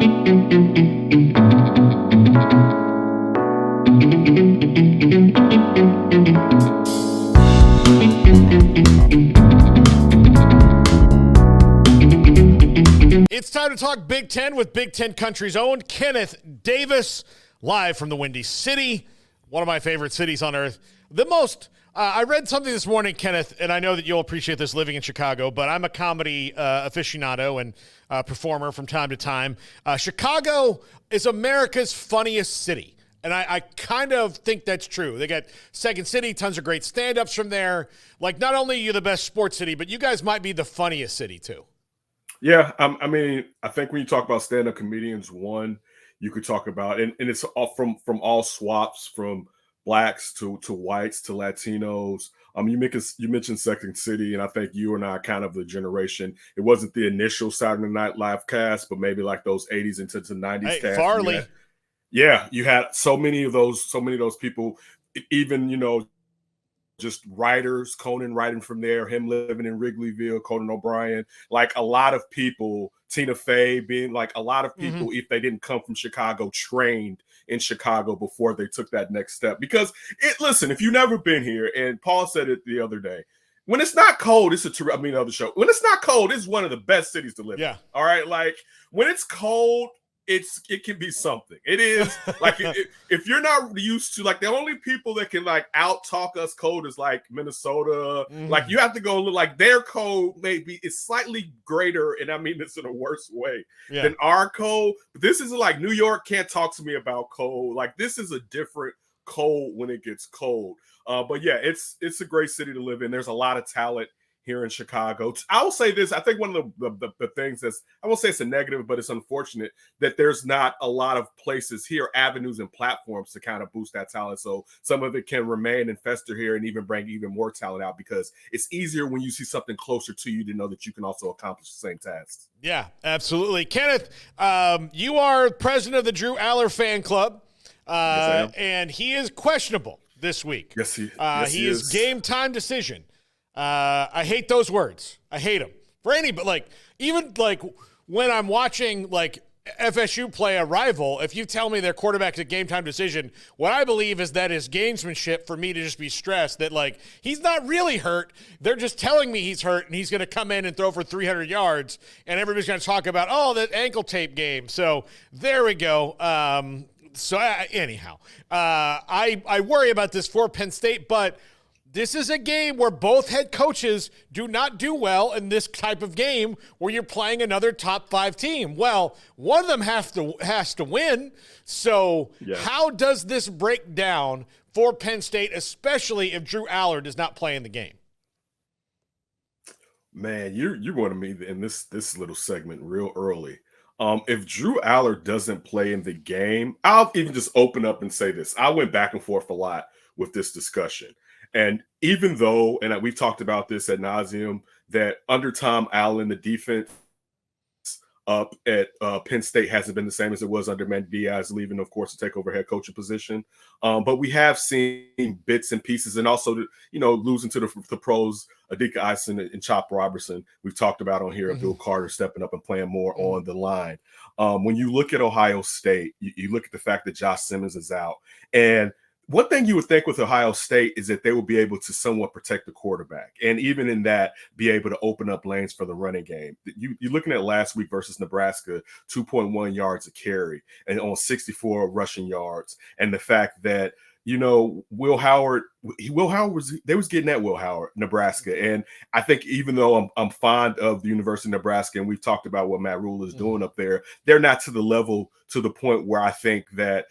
It's time to talk Big Ten with Big Ten Country's own Kenneth Davis, live from the Windy City, one of my favorite cities on earth. I read something this morning, Kenneth, and I know that you'll appreciate this living in Chicago, but I'm a comedy aficionado and performer from time to time. Chicago is America's funniest city, and I kind of think that's true. They got Second City, tons of great stand-ups from there. Like, not only are you the best sports city, but you guys might be the funniest city, too. Yeah, I mean, I think when you talk about stand-up comedians, one, you could talk about, and it's all from all swaps, from blacks to whites to Latinos. You mentioned Second City, and I think you and I are kind of the generation. It wasn't the initial Saturday Night Live cast, but maybe like those 80s into the 90s cast. Farley. You had so many of those people, even, just writers, Conan writing from there, him living in Wrigleyville, Conan O'Brien, like a lot of people, Tina Fey being like a lot of people, if they didn't come from Chicago, trained in Chicago before they took that next step. Because listen, if you've never been here, and Paul said it the other day, when it's not cold, other show. When it's not cold, it's one of the best cities to live in. All right. Like when it's cold, it can be something. It is like if you're not used to, like, the only people that can like out talk us cold is like Minnesota. Like you have to go look, like their cold maybe is slightly greater, and I mean this in a worse way than our cold. This is like New York can't talk to me about cold. Like this is a different cold when it gets cold. But yeah, it's a great city to live in. There's a lot of talent here in Chicago. I will say this. I think one of the things that's, I won't say it's a negative, but it's unfortunate that there's not a lot of places here, avenues and platforms to kind of boost that talent. So some of it can remain and fester here and even bring even more talent out, because it's easier when you see something closer to you to know that you can also accomplish the same tasks. Yeah, absolutely. Kenneth, you are president of the Drew Allar fan club, and he is questionable this week. Yes, he is. Game time decision. I hate those words. I hate them for anybody. Like, even like when I'm watching like FSU play a rival, if you tell me their quarterback's a game time decision, what I believe is that is gamesmanship for me to just be stressed that like he's not really hurt. They're just telling me he's hurt and he's going to come in and throw for 300 yards, and everybody's going to talk about, oh, that ankle tape game. So there we go. Anyhow, I worry about this for Penn State, but this is a game where both head coaches do not do well in this type of game where you're playing another top 5 team. Well, one of them has to win. So how does this break down for Penn State, especially if Drew Allar does not play in the game? Man, you wanted me in this little segment real early. If Drew Allar doesn't play in the game, I'll even just open up and say this. I went back and forth a lot with this discussion. And even though, and we've talked about this ad nauseum, that under Tom Allen, the defense up at Penn State hasn't been the same as it was under Manny Diaz leaving, of course, to take over head coaching position. But we have seen bits and pieces, and also, losing to the pros, Adika Ison and Chop Robertson, we've talked about on here, Abdul Carter stepping up and playing more on the line. When you look at Ohio State, you look at the fact that Josh Simmons is out, and one thing you would think with Ohio State is that they will be able to somewhat protect the quarterback, and even in that, be able to open up lanes for the running game. You're looking at last week versus Nebraska, 2.1 yards a carry and on 64 rushing yards. And the fact that, Will Howard was getting at Will Howard, Nebraska. And I think even though I'm fond of the University of Nebraska, and we've talked about what Matt Rule is doing up there, they're not to the point where I think that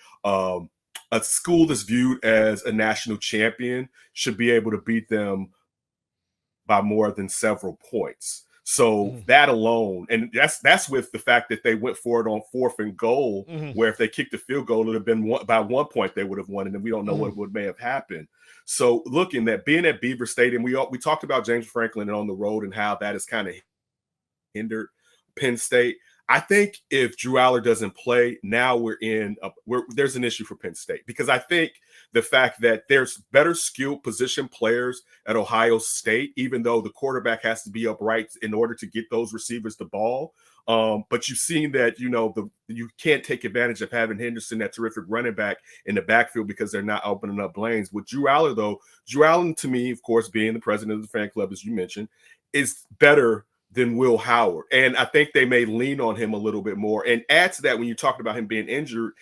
a school that's viewed as a national champion should be able to beat them by more than several points. So that alone, and that's with the fact that they went for it on 4th and goal, where if they kicked the field goal, it would have been by 1 point they would have won, and then we don't know what may have happened. So looking at being at Beaver Stadium, we talked about James Franklin and on the road and how that has kind of hindered Penn State. I think if Drew Allar doesn't play, now there's an issue for Penn State, because I think the fact that there's better skilled position players at Ohio State, even though the quarterback has to be upright in order to get those receivers the ball. But you've seen that, you can't take advantage of having Henderson, that terrific running back, in the backfield because they're not opening up lanes. With Drew Allar, though, Drew Allar, to me, of course, being the president of the fan club, as you mentioned, is better than Will Howard. And I think they may lean on him a little bit more. And add to that, when you talked about him being injured,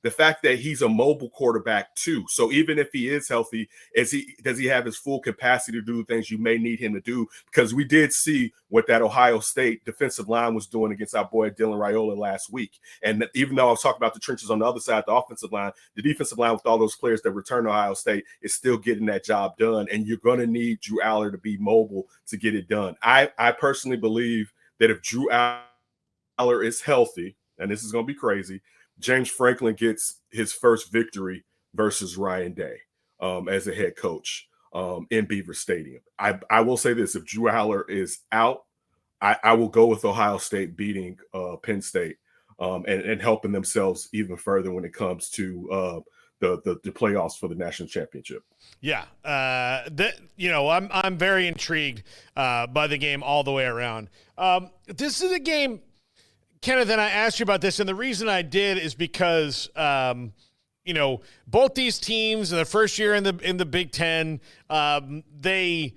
the fact that he's a mobile quarterback too. So even if he is healthy, does he have his full capacity to do the things you may need him to do? Because we did see what that Ohio State defensive line was doing against our boy Dylan Raiola last week. And even though I was talking about the trenches on the other side, the offensive line, the defensive line with all those players that return to Ohio State is still getting that job done. And you're going to need Drew Allar to be mobile to get it done. I personally believe that if Drew Allar is healthy, and this is going to be crazy, James Franklin gets his first victory versus Ryan Day as a head coach in Beaver Stadium. I will say this: if Drew Allar is out, I will go with Ohio State beating Penn State and helping themselves even further when it comes to the playoffs for the national championship. Yeah, I'm very intrigued by the game all the way around. This is a game, Kenneth, and I asked you about this, and the reason I did is because, both these teams in the first year in the Big Ten, they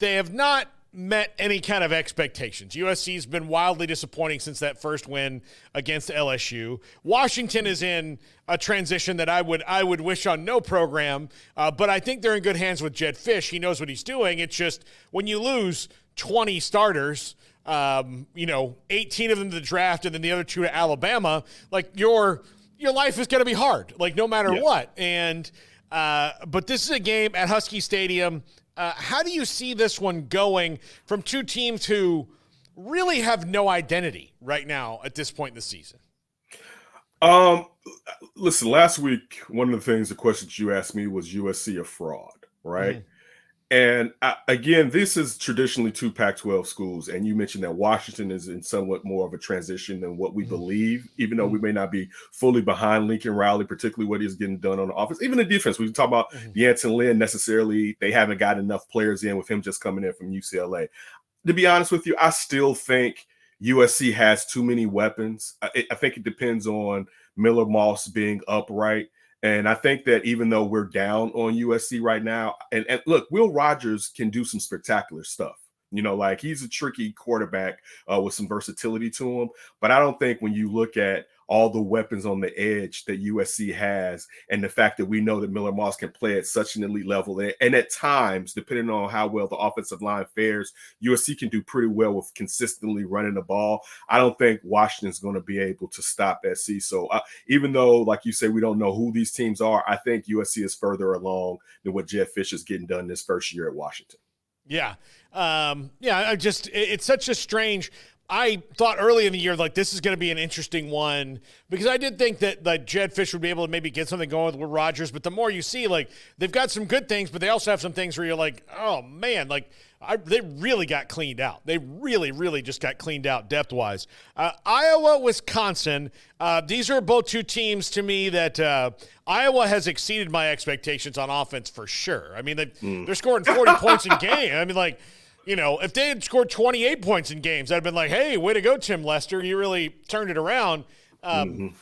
have not met any kind of expectations. USC's been wildly disappointing since that first win against LSU. Washington is in a transition that I would wish on no program, but I think they're in good hands with Jed Fish. He knows what he's doing. It's just when you lose 20 starters, 18 of them to the draft and then the other 2 to Alabama, like your life is going to be hard, like no matter what. And but this is a game at Husky Stadium. How do you see this one going from 2 teams who really have no identity right now at this point in the season? Listen, last week, one of the questions you asked me was USC a fraud, right? Mm-hmm. And again, this is traditionally 2 Pac-12 schools, and you mentioned that Washington is in somewhat more of a transition than what we believe, even though we may not be fully behind Lincoln Riley, particularly what he's getting done on the offense. Even the defense, we talk about Yanton Lynn necessarily, they haven't got enough players in with him just coming in from UCLA. To be honest with you, I still think USC has too many weapons. I think it depends on Miller Moss being upright. And I think that even though we're down on USC right now, and look, Will Rogers can do some spectacular stuff. Like he's a tricky quarterback with some versatility to him. But I don't think when you look at all the weapons on the edge that USC has and the fact that we know that Miller Moss can play at such an elite level, and at times, depending on how well the offensive line fares, USC can do pretty well with consistently running the ball. I don't think Washington's going to be able to stop SC. So even though, like you say, we don't know who these teams are, I think USC is further along than what Jed Fish is getting done this first year at Washington. Yeah. It's such a strange – I thought early in the year, like, this is going to be an interesting one because I did think that Jed Fish would be able to maybe get something going with Rodgers. But the more you see, like, they've got some good things, but they also have some things where you're like, oh, man, like, they really got cleaned out. They really, really just got cleaned out depth-wise. Iowa, Wisconsin, these are both 2 teams to me that Iowa has exceeded my expectations on offense for sure. I mean, they're scoring 40 points in game. I mean, like, if they had scored 28 points in games, I'd have been like, hey, way to go, Tim Lester. You really turned it around. I'm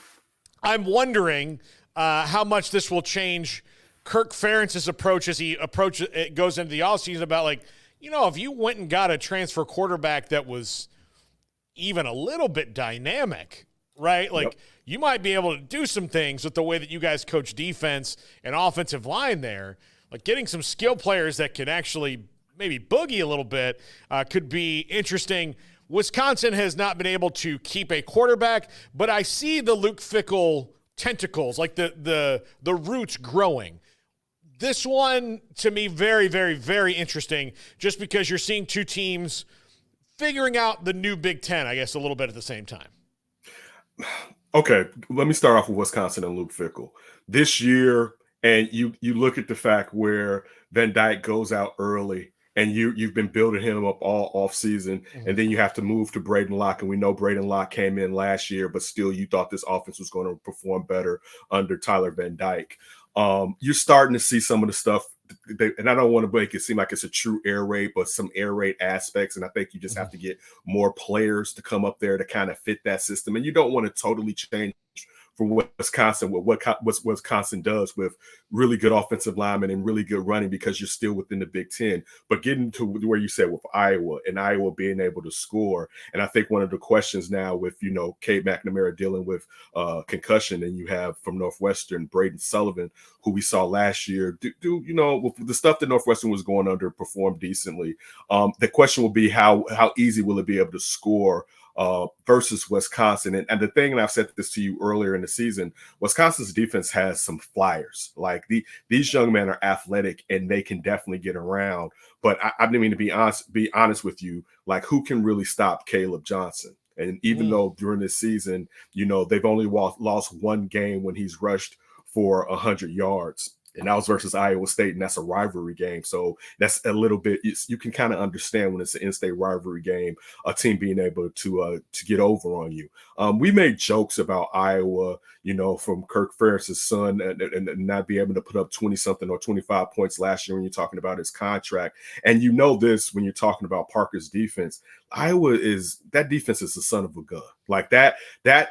wondering how much this will change Kirk Ferentz's approach as he goes into the offseason about, like, if you went and got a transfer quarterback that was even a little bit dynamic, right? Like, you might be able to do some things with the way that you guys coach defense and offensive line there. Like, getting some skill players that can actually maybe boogie a little bit could be interesting. Wisconsin has not been able to keep a quarterback, but I see the Luke Fickell tentacles, like the roots growing. This one, to me, very, very, very interesting just because you're seeing 2 teams figuring out the new Big Ten, I guess, a little bit at the same time. Okay, let me start off with Wisconsin and Luke Fickell. This year, and you look at the fact where Van Dyke goes out early, and you've been building him up all off season, and then you have to move to Braden Locke, and we know Braden Locke came in last year, but still you thought this offense was going to perform better under Tyler Van Dyke. You're starting to see some of the stuff and I don't want to make it seem like it's a true air raid, but some air raid aspects. And I think you just have to get more players to come up there to kind of fit that system. And you don't want to totally change from what Wisconsin does with really good offensive linemen and really good running, because you're still within the Big Ten. But getting to where you said with Iowa and Iowa being able to score, and I think one of the questions now with, Cade McNamara dealing with concussion, and you have from Northwestern, Braden Sullivan, who we saw last year, with the stuff that Northwestern was going under, performed decently. The question will be how easy will it be able to score versus Wisconsin. And the thing, and I've said this to you earlier in the season, Wisconsin's defense has some flyers. Like these young men are athletic and they can definitely get around. But I didn't mean to be honest with you, like who can really stop Caleb Johnson? And even though during this season, they've only lost one game when he's rushed for 100 yards. And that was versus Iowa State, and that's a rivalry game. So that's a little bit, you can kind of understand when it's an in-state rivalry game, a team being able to get over on you. We made jokes about Iowa, from Kirk Ferentz' son, and not be able to put up 20-something or 25 points last year when you're talking about his contract. And this when you're talking about Parker's defense. That defense is the son of a gun. Like that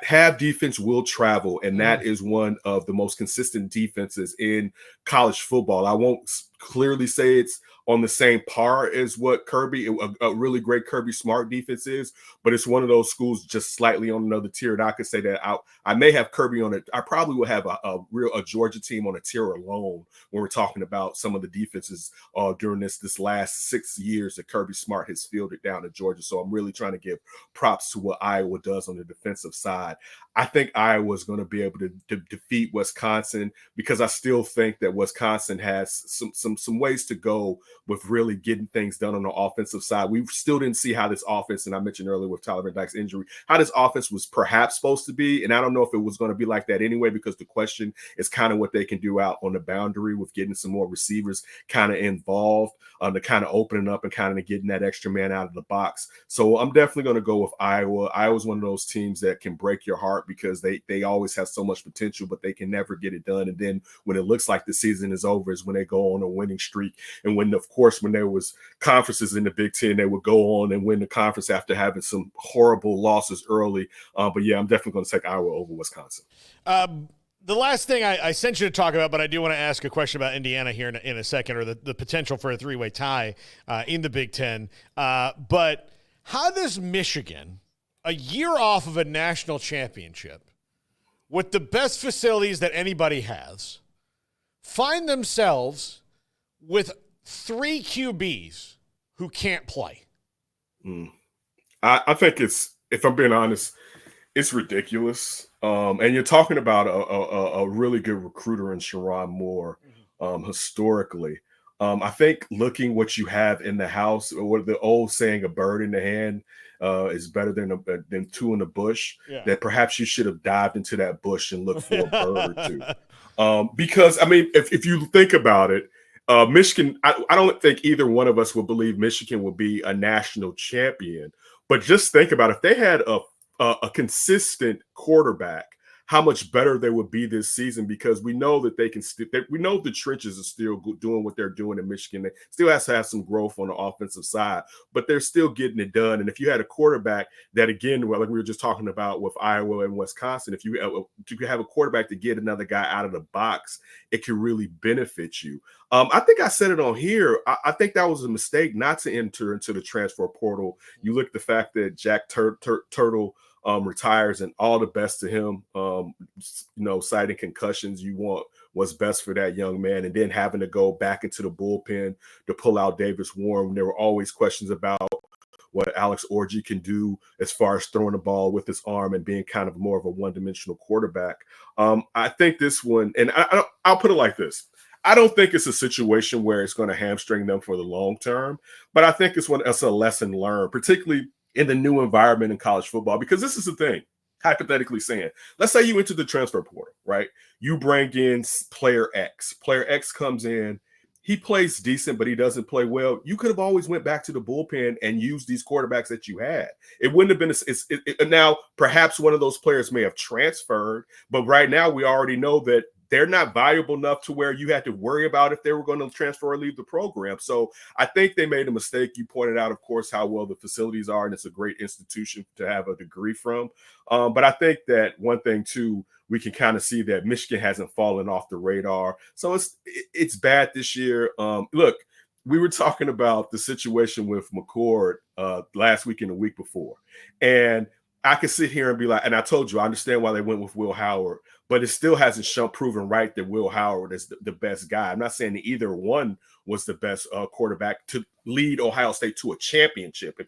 half defense will travel, and that is one of the most consistent defenses in college football. I won't clearly say it's on the same par as what a really great Kirby Smart defense is, but it's one of those schools just slightly on another tier. And I could say that I may have Kirby on it. I probably will have a Georgia team on a tier alone when we're talking about some of the defenses during this last 6 years that Kirby Smart has fielded down to Georgia. So I'm really trying to give props to what Iowa does on the defensive side. I think Iowa is going to be able to defeat Wisconsin, because I still think that Wisconsin has some ways to go with really getting things done on the offensive side. We still didn't see how this offense, and I mentioned earlier with Tyler Van Dyke's injury, how this offense was perhaps supposed to be. And I don't know if it was going to be like that anyway, because the question is kind of what they can do out on the boundary with getting some more receivers kind of involved, to kind of opening up and kind of getting that extra man out of the box. So I'm definitely going to go with Iowa. Iowa's one of those teams that can break your heart, because they always have so much potential, but they can never get it done. And then when it looks like the season is over is when they go on a winning streak. And when there was conferences in the Big Ten, they would go on and win the conference after having some horrible losses early. But yeah, I'm definitely going to take Iowa over Wisconsin. The last thing I sent you to talk about, but I do want to ask a question about Indiana here in a second, or the potential for a three-way tie in the Big Ten. But how does Michigan, a year off of a national championship, with the best facilities that anybody has, find themselves with 3 QBs who can't play? I think if I'm being honest, it's ridiculous. And you're talking about a really good recruiter in Sherrod Moore, historically. I think looking what you have in the house, or the old saying, a bird in the hand is better than two in the bush, that perhaps you should have dived into that bush and looked for a bird or two. Because, I mean, if you think about it, Michigan, I don't think either one of us would believe Michigan would be a national champion. But just think about if they had a consistent quarterback, how much better they would be this season, because we know that they can we know the trenches are still doing what they're doing in Michigan. They still has to have some growth on the offensive side, but they're still getting it done. And if you had a quarterback that, again, like we were just talking about with Iowa and Wisconsin, if you have a quarterback to get another guy out of the box, it can really benefit you. I think I said it on here. I think that was a mistake not to enter into the transfer portal. You look at the fact that Jack Turtle retires, and all the best to him, citing concussions. You want what's best for that young man, and then having to go back into the bullpen to pull out Davis Warren. There were always questions about what Alex Orji can do as far as throwing the ball with his arm and being kind of more of a one-dimensional quarterback. I think this one, and I'll put it like this. I don't think it's a situation where it's going to hamstring them for the long term, but I think it's a lesson learned, particularly in the new environment in college football, because this is the thing, hypothetically saying, let's say you enter the transfer portal, right? You bring in player X. Player X comes in, he plays decent, but he doesn't play well. You could have always went back to the bullpen and used these quarterbacks that you had. It wouldn't have been now, perhaps one of those players may have transferred, but right now we already know that they're not valuable enough to where you had to worry about if they were going to transfer or leave the program. So I think they made a mistake. You pointed out, of course, how well the facilities are, and it's a great institution to have a degree from. But I think that one thing, too, we can kind of see that Michigan hasn't fallen off the radar. So it's bad this year. Look, we were talking about the situation with McCord last week and the week before. And I could sit here and be like, and I told you, I understand why they went with Will Howard, but it still hasn't proven right that Will Howard is the best guy. I'm not saying that either one was the best quarterback to lead Ohio State to a championship. If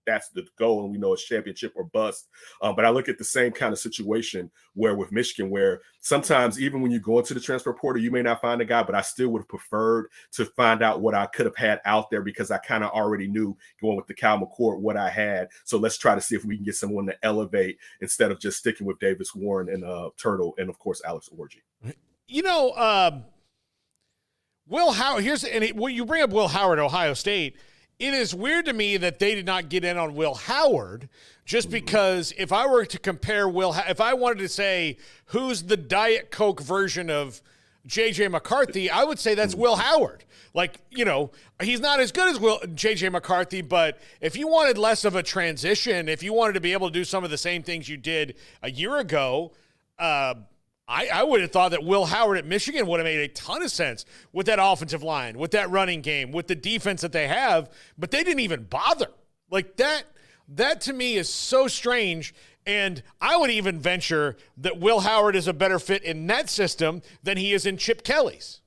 that's the goal, and we know it's championship or bust. But I look at the same kind of situation where with Michigan, where sometimes even when you go into the transfer portal, you may not find a guy, but I still would have preferred to find out what I could have had out there because I kind of already knew going with the Cal McCord what I had. So let's try to see if we can get someone to elevate instead of just sticking with Davis Warren and Turtle and, of course, Alex Orji. You know, Will Howard, when you bring up Will Howard, Ohio State, it is weird to me that they did not get in on Will Howard just because if I were to compare if I wanted to say who's the Diet Coke version of J.J. McCarthy, I would say that's Will Howard. Like, you know, he's not as good as J.J. McCarthy, but if you wanted less of a transition, if you wanted to be able to do some of the same things you did a year ago, I would have thought that Will Howard at Michigan would have made a ton of sense with that offensive line, with that running game, with the defense that they have, but they didn't even bother. Like that to me is so strange, and I would even venture that Will Howard is a better fit in that system than he is in Chip Kelly's.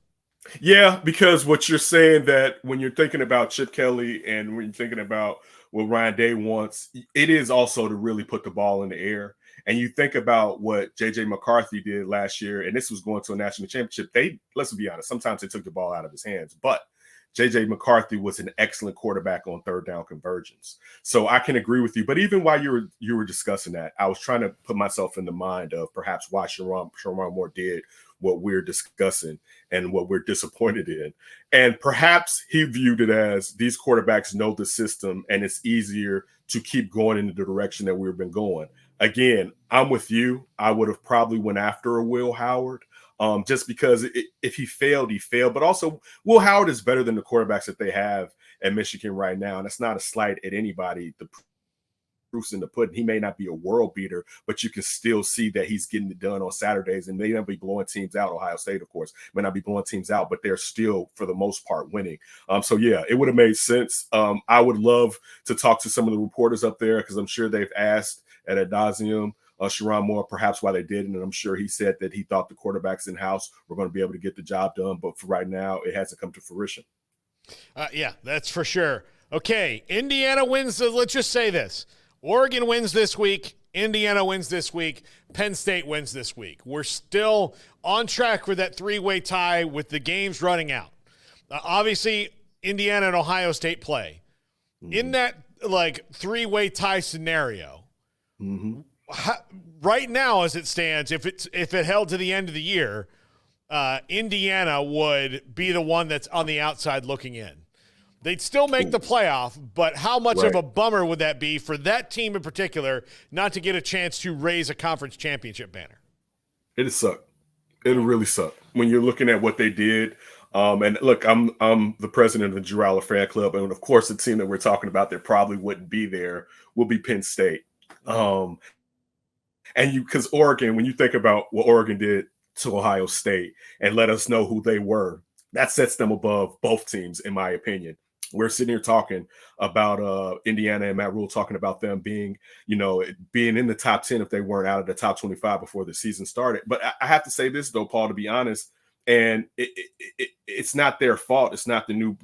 Yeah, because what you're saying that when you're thinking about Chip Kelly and when you're thinking about what Ryan Day wants, it is also to really put the ball in the air. And you think about what J.J. McCarthy did last year, and this was going to a national championship. Let's be honest, sometimes they took the ball out of his hands, but J.J. McCarthy was an excellent quarterback on third down conversions. So I can agree with you. But even while you were discussing that, I was trying to put myself in the mind of perhaps why Sherrone Moore did what we're discussing and what we're disappointed in. And perhaps he viewed it as these quarterbacks know the system and it's easier to keep going in the direction that we've been going. Again, I'm with you. I would have probably went after a Will Howard just because if he failed, he failed. But also, Will Howard is better than the quarterbacks that they have at Michigan right now. And that's not a slight at anybody. The proof's in the pudding. He may not be a world beater, but you can still see that he's getting it done on Saturdays. And they may not be blowing teams out. Ohio State, of course, may not be blowing teams out, but they're still, for the most part, winning. So, yeah, it would have made sense. I would love to talk to some of the reporters up there because I'm sure they've asked at ad nauseum Sherrone Moore perhaps why they didn't, and I'm sure he said that he thought the quarterbacks in-house were going to be able to get the job done, but for right now, it hasn't come to fruition. Yeah, that's for sure. Okay, Indiana wins. Let's just say this. Oregon wins this week. Indiana wins this week. Penn State wins this week. We're still on track for that three-way tie with the games running out. Obviously, Indiana and Ohio State play. In that, three-way tie scenario, right now, as it stands, if it held to the end of the year, Indiana would be the one that's on the outside looking in. They'd still make the playoff, but how much of a bummer would that be for that team in particular not to get a chance to raise a conference championship banner? It'd suck. It'll really suck when you're looking at what they did. And look, I'm the president of the Drew Allar fan club, and of course, the team that we're talking about that probably wouldn't be there will be Penn State. Because Oregon, when you think about what Oregon did to Ohio State and let us know who they were, that sets them above both teams, in my opinion. We're sitting here talking about Indiana and Matt Rule talking about them being in the top 10 if they weren't out of the top 25 before the season started. But I have to say this, though, Paul, to be honest, and it's not their fault. It's not the new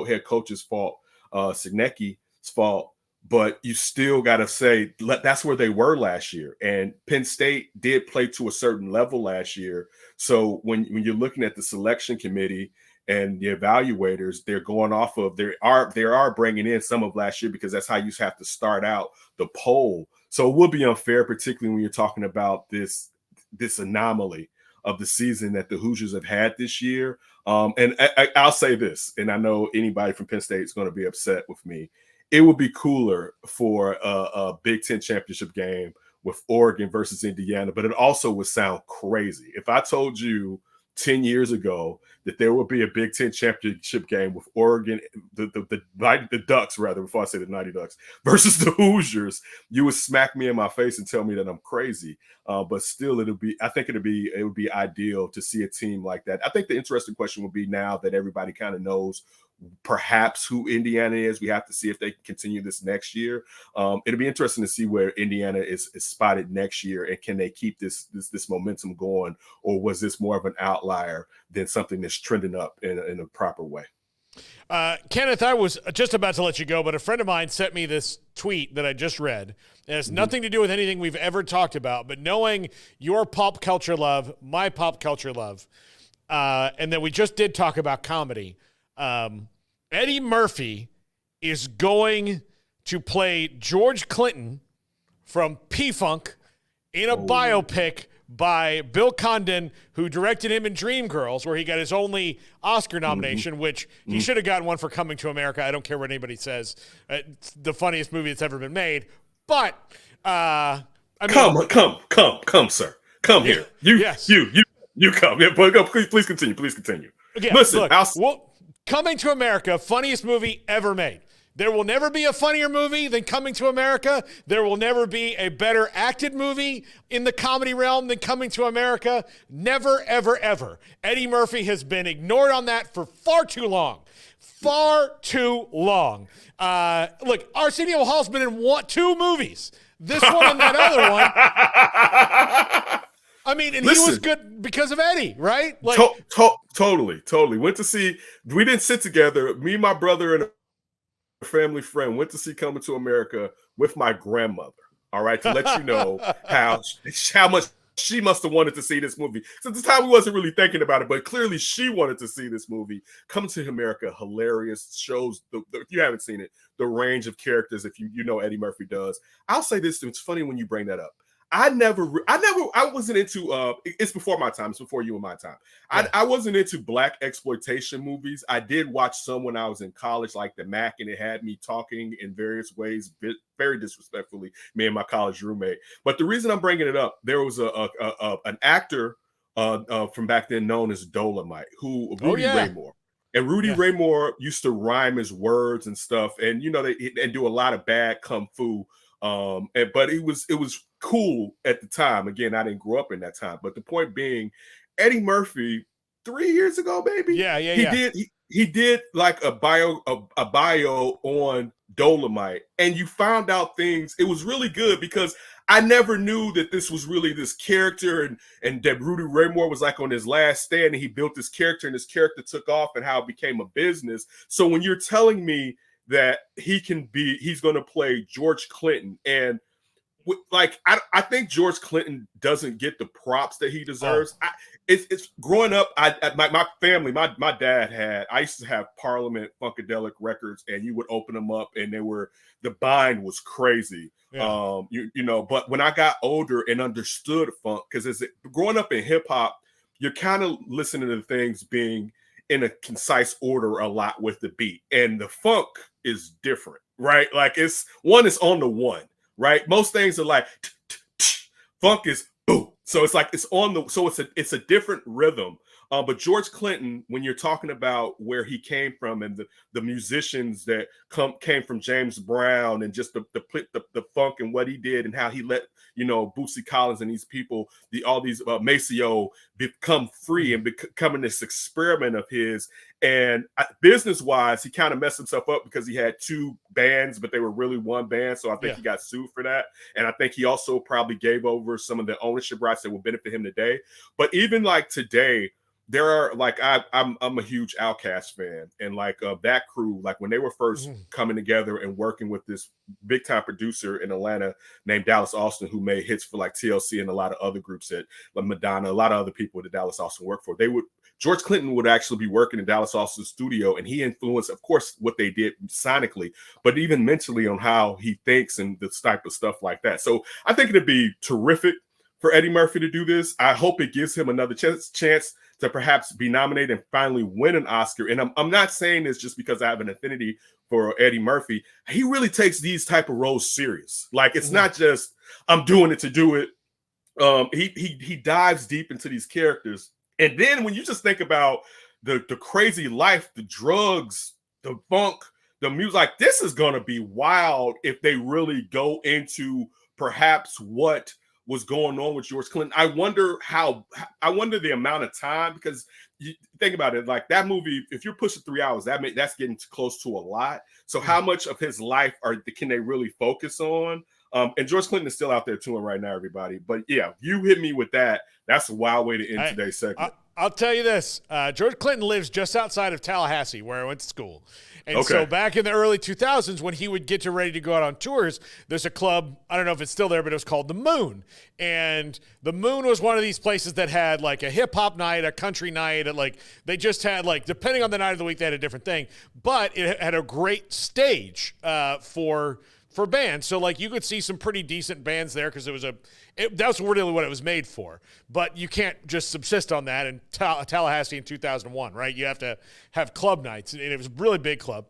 head coach's fault, Signecki's fault. But you still got to say that's where they were last year. And Penn State did play to a certain level last year. So when you're looking at the selection committee and the evaluators, they're going off of they are bringing in some of last year because that's how you have to start out the poll. So it would be unfair, particularly when you're talking about this anomaly of the season that the Hoosiers have had this year. And I'll say this, and I know anybody from Penn State is going to be upset with me. It would be cooler for a Big Ten championship game with Oregon versus Indiana, but it also would sound crazy if I told you 10 years ago that there would be a Big Ten championship game with Oregon, the Ducks, rather, before I say the Mighty Ducks, versus the Hoosiers. You would smack me in my face and tell me that I'm crazy. But still, it would be ideal to see a team like that. I think the interesting question would be, now that everybody kind of knows perhaps who Indiana is, we have to see if they can continue this next year. It'll be interesting to see where Indiana is spotted next year, and can they keep this momentum going, or was this more of an outlier than something that's trending up in a proper way? Kenneth, I was just about to let you go, but a friend of mine sent me this tweet that I just read. It has nothing to do with anything we've ever talked about, but knowing your pop culture love, my pop culture love, and that we just did talk about comedy, Eddie Murphy is going to play George Clinton from P-Funk in a biopic by Bill Condon, who directed him in Dreamgirls, where he got his only Oscar nomination, which he should have gotten one for Coming to America. I don't care what anybody says. It's the funniest movie that's ever been made. But, I mean, come, sir. Come here. You come. Yeah, please continue. Please continue. Yeah, listen, look, Coming to America, funniest movie ever made. There will never be a funnier movie than Coming to America. There will never be a better acted movie in the comedy realm than Coming to America. Never, ever, ever. Eddie Murphy has been ignored on that for far too long. Far too long. Look, Arsenio Hall's been in 2 movies. This one and that other one. I mean, and listen, he was good because of Eddie, right? Like, totally. Went to see, we didn't sit together. Me, my brother, and a family friend went to see Coming to America with my grandmother. All right, to let you know how much she must have wanted to see this movie. So at the time, we wasn't really thinking about it, but clearly she wanted to see this movie. Coming to America, hilarious, shows, if you haven't seen it, the range of characters, if you know Eddie Murphy does. I'll say this, it's funny when you bring that up. I wasn't into, it's before my time. It's before you and my time. Yeah. I wasn't into black exploitation movies. I did watch some when I was in college, like The Mac, and it had me talking in various ways, very disrespectfully, me and my college roommate. But the reason I'm bringing it up, there was an actor from back then known as Dolomite, Rudy Raymore. And Rudy Raymore used to rhyme his words and stuff, and and do a lot of bad kung fu. But it was cool at the time. Again, I didn't grow up in that time. But the point being, Eddie Murphy, 3 years ago, maybe. He did like a bio on Dolomite, and you found out things. It was really good because I never knew that this was really this character, and that Rudy Raymore was like on his last stand, and he built this character, and this character took off, and how it became a business. So when you're telling me that he's going to play George Clinton, and I think George Clinton doesn't get the props that he deserves. It's growing up. My family, my dad I used to have Parliament Funkadelic records, and you would open them up, and the bind was crazy. Yeah. But when I got older and understood funk, because growing up in hip hop, you're kind of listening to things being in a concise order a lot with the beat, and the funk is different, right? Like it's on the one, right? Most things are like funk is boom, so it's like it's a different rhythm. But George Clinton, when you're talking about where he came from, and the musicians that came from James Brown, and just the funk and what he did, and how he let Bootsy Collins and these people, all these Maceo, become free and becoming this experiment of his. And business wise, he kind of messed himself up because he had 2 bands, but they were really one band. So I think he got sued for that. And I think he also probably gave over some of the ownership rights that will benefit him today. But even like today, there are I'm a huge Outkast fan, and that crew, like when they were first coming together and working with this big time producer in Atlanta named Dallas Austin, who made hits for like TLC and a lot of other groups that like Madonna, a lot of other people that Dallas Austin worked for. George Clinton would actually be working in Dallas Austin's studio, and he influenced, of course, what they did sonically, but even mentally on how he thinks and this type of stuff like that. So I think it'd be terrific for Eddie Murphy to do this. I hope it gives him another chance to perhaps be nominated and finally win an Oscar. And I'm not saying this just because I have an affinity for Eddie Murphy. He really takes these type of roles serious. Like, it's not just I'm doing it to do it. He dives deep into these characters. And then when you just think about the crazy life, the drugs, the funk, the music, like, this is going to be wild if they really go into perhaps what was going on with George Clinton. I wonder the amount of time, because you think about it, like that movie, if you're pushing 3 hours, that's getting close to a lot. So how much of his life can they really focus on? And George Clinton is still out there touring right now, everybody. But yeah, you hit me with that. That's a wild way to end today's segment. I'll tell you this. George Clinton lives just outside of Tallahassee, where I went to school. And so back in the early 2000s, when he would get ready to go out on tours, there's a club, I don't know if it's still there, but it was called The Moon. And The Moon was one of these places that had like a hip-hop night, a country night. And like they just had, like, depending on the night of the week, they had a different thing. But it had a great stage for bands. So like you could see some pretty decent bands there, because that's really what it was made for. But you can't just subsist on that in Tallahassee in 2001, right? You have to have club nights, and it was a really big club.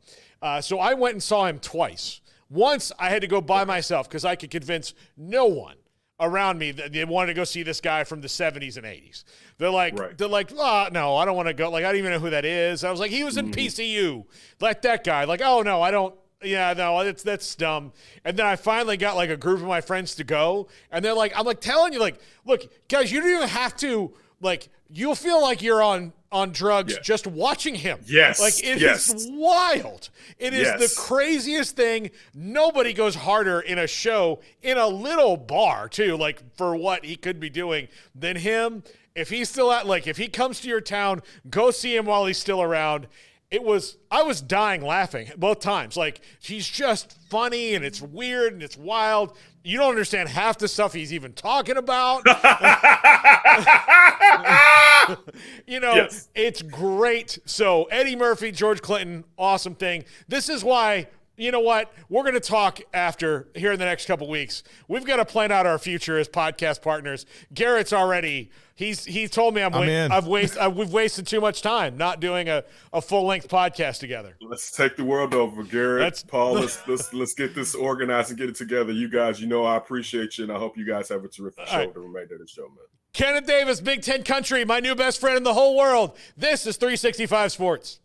So I went and saw him twice. Once I had to go by myself because I could convince no one around me that they wanted to go see this guy from the 70s and 80s. They're like, oh, no, I don't want to go. Like, I don't even know who that is. I was like, he was in PCU. Like that guy. Like, oh, no, I don't. Yeah, no, that's dumb. And then I finally got like a group of my friends to go, and they're like, I'm like telling you, like, look, guys, you don't even have to, like, you'll feel like you're on drugs just watching him. Yes. Like, it is wild. It is the craziest thing. Nobody goes harder in a show, in a little bar too, like for what he could be doing, than him. If he's still if he comes to your town, go see him while he's still around. I was dying laughing both times. Like, he's just funny, and it's weird, and it's wild. You don't understand half the stuff he's even talking about. It's great. So Eddie Murphy, George Clinton, awesome thing. This is why, you know what? We're going to talk after here in the next couple weeks. We've got to plan out our future as podcast partners. Garrett's already – He's told me we've wasted too much time not doing a full-length podcast together. Let's take the world over, Garrett. Paul, let's get this organized and get it together. You guys, I appreciate you, and I hope you guys have a terrific show the remainder of the show, man. Kenneth Davis, Big Ten Country, my new best friend in the whole world. This is 365 Sports.